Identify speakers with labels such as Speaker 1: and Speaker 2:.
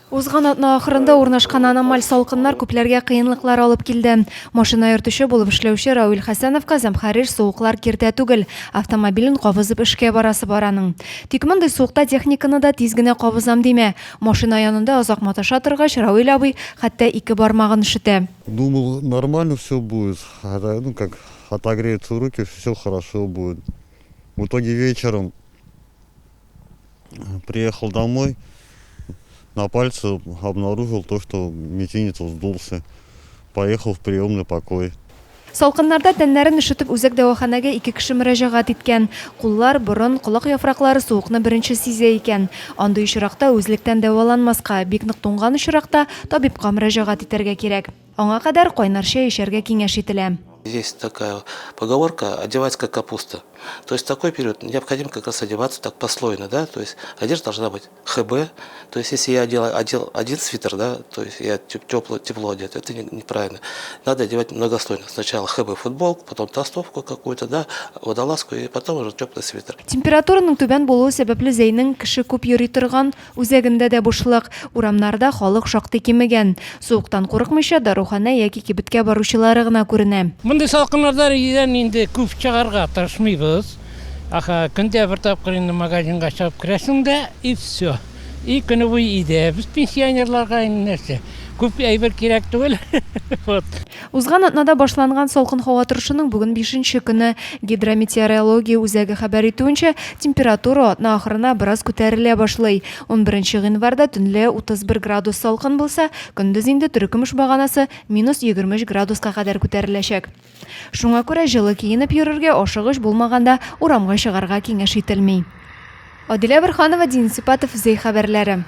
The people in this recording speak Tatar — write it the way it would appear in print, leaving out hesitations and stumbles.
Speaker 1: Узган атна ахырында урнашкан аномаль салкыннар күпләргә кыенлыклар алып килде. Машина йөртүче булып эшләүче Равил Хәсәновка Замхарир суыклар киртә түгел, автомобилен кабызып эшкә барасы бараның. Тик мондый суыкта техниканы да тиз генә кабызам димә. Машина янында озак маташа торгач, Равил абый хәтта ике бармагын ишетә.
Speaker 2: Думал, нормально все будет. Ну, как отогреются руки, все хорошо будет. В итоге вечером приехал домой, на пальце обнаружил то, что мизинец сдулся. Поехал в приемный покой.
Speaker 1: Салкыннарда тәннәрен ишетеп үзәк дәваханәгә 2 кеше мөрәҗәгать иткән. Куллар, борын, колак яфраклары суыкны беренче сизә икән. Андый очракта үзлектән дәваланмаска, бик нык туңган очракта табибка мөрәҗәгать итәргә кирәк. Аңа кадәр кайнар чәй эчәргә киңәш ителә.
Speaker 3: Есть такая поговорка: одевать как капуста. То есть в такой период необходимо как раз одеваться так послойно, да, то есть одежда должна быть ХБ, то есть если я одел один свитер, да, то есть я тепло одет, это неправильно. Надо одевать многослойно. Сначала ХБ футболку, потом толстовку какую-то, да, водолазку и потом уже теплый свитер.
Speaker 1: Температураның түбән булуы сәбәпле Зәйнең кеше күп йөри торган үзәгендә дә бушлык, урамнарда халык шактый кимегән. Суыктан курыкмыйча дарухана яки кибеткә баручылары гына күренә.
Speaker 4: Мондай салкыннарда инде күп чыгарга тырышмыйбыз. Көндә бер тапкыр инде магазинга чыгып керәсең дә, и все. И көне буе өйдә. Без пенсионерларга нәрсә? Күп әйбер кирәк түгел. Вот.
Speaker 1: Узган атнада башланган салкын һава торышының бүген 5нче көне. Гидрометеорология үзәге хәбәр итүенчә, температура атна ахырына бераз күтәрелә башлый. 11 гыйнварда төнлә 31 градус салкын булса, көндез инде төркемеш баганасы -23 градуска кадәр күтәреләчәк. Шуңа күрә җылы киенеп йөрергә, ашыгыч булмаганда урамга чыгарга киңәш ителми. Адилә Борханова, Дин Сипатов, Зәй хәбәрләре.